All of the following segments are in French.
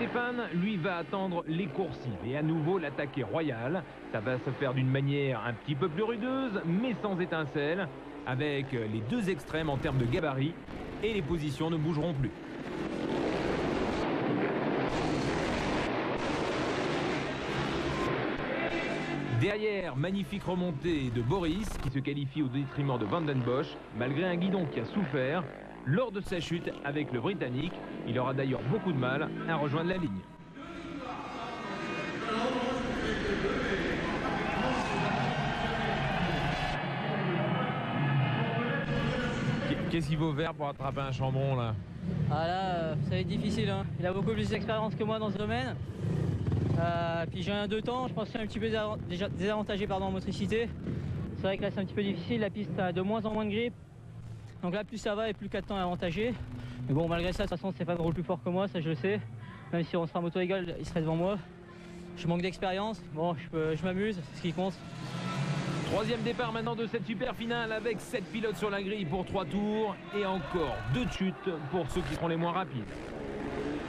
Stéphane, lui, va attendre les coursives et à nouveau l'attaquer royal. Ça va se faire d'une manière un petit peu plus rudeuse, mais sans étincelle, avec les deux extrêmes en termes de gabarit, et les positions ne bougeront plus. Derrière, magnifique remontée de Boris, qui se qualifie au détriment de Van den Bosch, malgré un guidon qui a souffert lors de sa chute avec le Britannique. Il aura d'ailleurs beaucoup de mal à rejoindre la ligne. Qu'est-ce qu'il faut faire pour attraper un chambon là? Ah là, ça va être difficile, hein. Il a beaucoup plus d'expérience que moi dans ce domaine. Puis j'ai un 2 temps, je pense que je suis un petit peu désavantagé en motricité. C'est vrai que là c'est un petit peu difficile, la piste a de moins en moins de grip. Donc là plus ça va et plus 4 temps est avantagé. Mais bon, malgré ça, de toute façon Stéphane roule plus fort que moi, ça je le sais. Même si on sera moto égale, il serait devant moi. Je manque d'expérience, bon je m'amuse, c'est ce qui compte. Troisième départ maintenant de cette super finale avec 7 pilotes sur la grille pour 3 tours et encore 2 chutes pour ceux qui seront les moins rapides.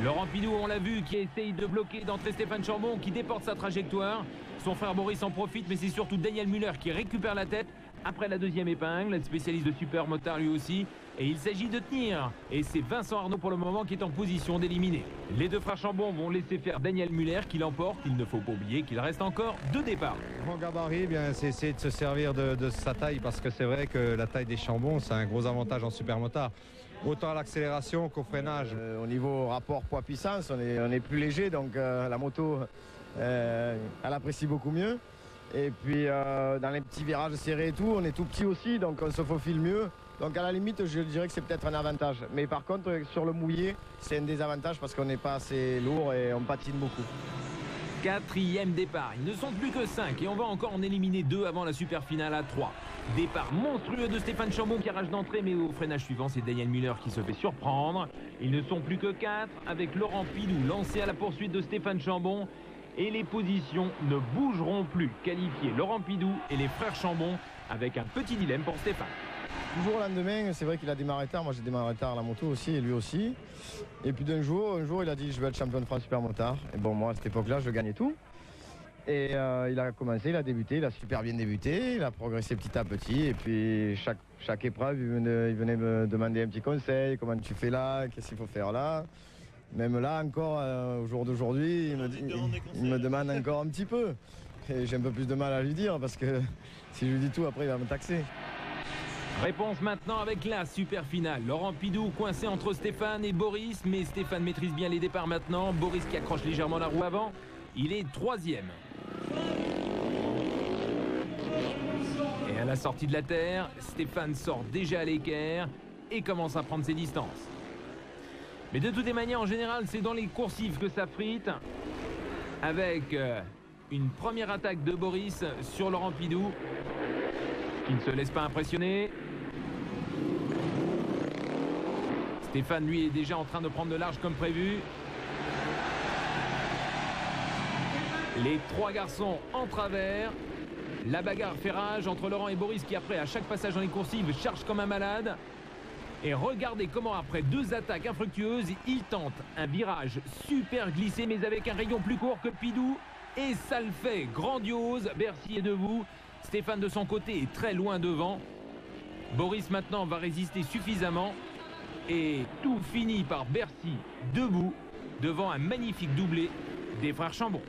Laurent Pidou, on l'a vu, qui essaye de bloquer d'entrer Stéphane Chambon, qui déporte sa trajectoire. Son frère Boris en profite, mais c'est surtout Daniel Müller qui récupère la tête après la deuxième épingle, spécialiste de super motard lui aussi. Et il s'agit de tenir. Et c'est Vincent Arnaud pour le moment qui est en position d'éliminer. Les deux frères Chambon vont laisser faire Daniel Müller qui l'emporte. Il ne faut pas oublier qu'il reste encore 2 départs. Grand gabarit, c'est essayer de se servir de sa taille, parce que c'est vrai que la taille des Chambon, c'est un gros avantage en super motard. Autant à l'accélération qu'au freinage. Au niveau rapport poids-puissance, on est plus léger, donc la moto, elle apprécie beaucoup mieux. Et puis dans les petits virages serrés et tout, on est tout petit aussi, donc on se faufile mieux. Donc à la limite, je dirais que c'est peut-être un avantage. Mais par contre, sur le mouillé, c'est un désavantage parce qu'on n'est pas assez lourd et on patine beaucoup. Quatrième départ, ils ne sont plus que 5 et on va encore en éliminer 2 avant la super finale à 3. Départ monstrueux de Stéphane Chambon qui arrache d'entrée, mais au freinage suivant, c'est Daniel Müller qui se fait surprendre. Ils ne sont plus que 4 avec Laurent Pidou lancé à la poursuite de Stéphane Chambon. Et les positions ne bougeront plus. Qualifiés Laurent Pidou et les frères Chambon avec un petit dilemme pour Stéphane. Du jour au lendemain, c'est vrai qu'il a démarré tard. Moi, j'ai démarré tard la moto aussi et lui aussi. Et puis un jour, il a dit je vais être champion de France super motard. Et bon, moi, à cette époque-là, je gagnais tout. Et il a commencé, il a débuté, il a super bien débuté. Il a progressé petit à petit. Et puis, chaque épreuve, il venait me demander un petit conseil. Comment tu fais là? Qu'est-ce qu'il faut faire là? Même là, encore, au jour d'aujourd'hui, il me demande encore un petit peu. Et j'ai un peu plus de mal à lui dire parce que si je lui dis tout, après, il va me taxer. Réponse maintenant avec la super finale. Laurent Pidou coincé entre Stéphane et Boris, mais Stéphane maîtrise bien les départs maintenant. Boris qui accroche légèrement la roue avant. Il est 3e. Et à la sortie de la terre, Stéphane sort déjà à l'équerre et commence à prendre ses distances. Mais de toutes les manières, en général, c'est dans les coursives que ça frite. Avec une première attaque de Boris sur Laurent Pidou, qui ne se laisse pas impressionner. Stéphane, lui, est déjà en train de prendre de large comme prévu. Les 3 garçons en travers. La bagarre fait rage entre Laurent et Boris qui, après, à chaque passage dans les coursives, charge comme un malade. Et regardez comment, après 2 attaques infructueuses, il tente un virage super glissé, mais avec un rayon plus court que Pidou. Et ça le fait, grandiose. Bercy est debout. Stéphane, de son côté, est très loin devant. Boris, maintenant, va résister suffisamment. Et tout finit par Bercy debout, devant un magnifique doublé des frères Chambon.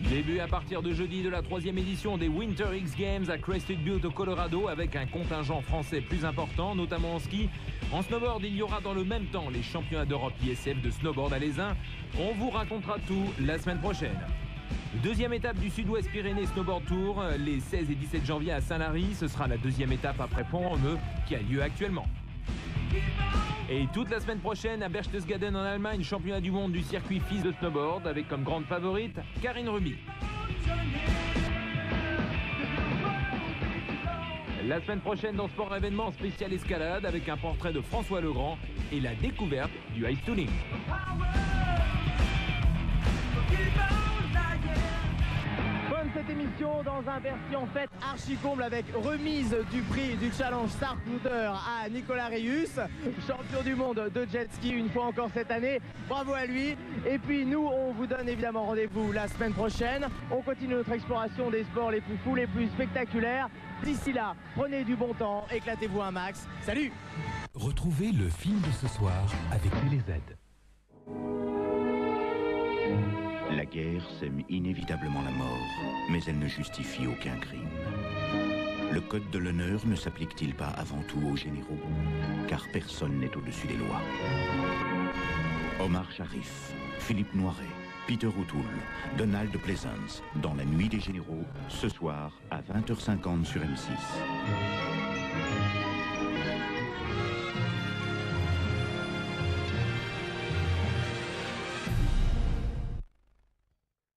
Début à partir de jeudi de la 3e édition des Winter X Games à Crested Butte au Colorado avec un contingent français plus important, notamment en ski. En snowboard, il y aura dans le même temps les championnats d'Europe ISF de snowboard à l'Aisin. On vous racontera tout la semaine prochaine. Deuxième étape du Sud-Ouest Pyrénées Snowboard Tour, les 16 et 17 janvier à Saint-Lary. Ce sera la 2e étape après Pont-Romeu qui a lieu actuellement. Et toute la semaine prochaine à Berchtesgaden en Allemagne, championnat du monde du circuit FIS de snowboard avec comme grande favorite Karine Ruby. La semaine prochaine dans Sport Événement spécial escalade avec un portrait de François Legrand et la découverte du ice tooling. Bonne cette émission dans un version faite archi comble avec remise du prix du challenge Star Scooter à Nicolas Reyus, champion du monde de jet ski une fois encore cette année. Bravo à lui. Et puis nous, on vous donne évidemment rendez-vous la semaine prochaine. On continue notre exploration des sports les plus fous, les plus spectaculaires. D'ici là, prenez du bon temps, éclatez-vous un max. Salut! Retrouvez le film de ce soir avec TéléZ. La guerre sème inévitablement la mort, mais elle ne justifie aucun crime. Le code de l'honneur ne s'applique-t-il pas avant tout aux généraux? Car personne n'est au-dessus des lois. Omar Sharif, Philippe Noiret, Peter O'Toole, Donald Pleasance, dans La Nuit des Généraux, ce soir à 20h50 sur M6.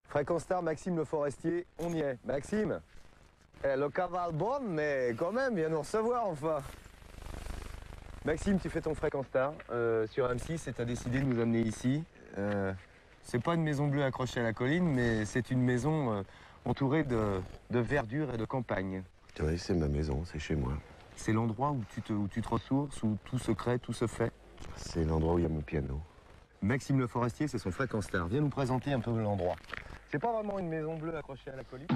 Fréquence Star, Maxime Le Forestier, on y est. Maxime, le cavale bon, mais quand même, viens nous recevoir enfin. Maxime, tu fais ton Fréquence Star sur M6 et tu as décidé de nous amener ici. C'est pas une maison bleue accrochée à la colline, mais c'est une maison entourée de verdure et de campagne. Oui, c'est ma maison, c'est chez moi. C'est l'endroit où tu te ressources, où tout se crée, tout se fait. C'est l'endroit où il y a mon piano. Maxime Le Forestier, c'est son Fréquence Star. Viens nous présenter un peu l'endroit. C'est pas vraiment une maison bleue accrochée à la colline.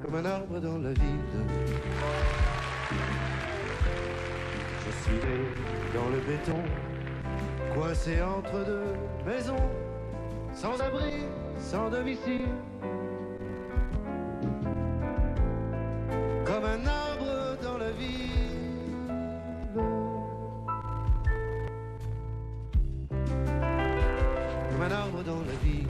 Comme un arbre dans la ville, je suis né dans le béton, coincé entre deux maisons, sans abri, sans domicile. Comme un arbre dans la ville, comme un arbre dans la ville.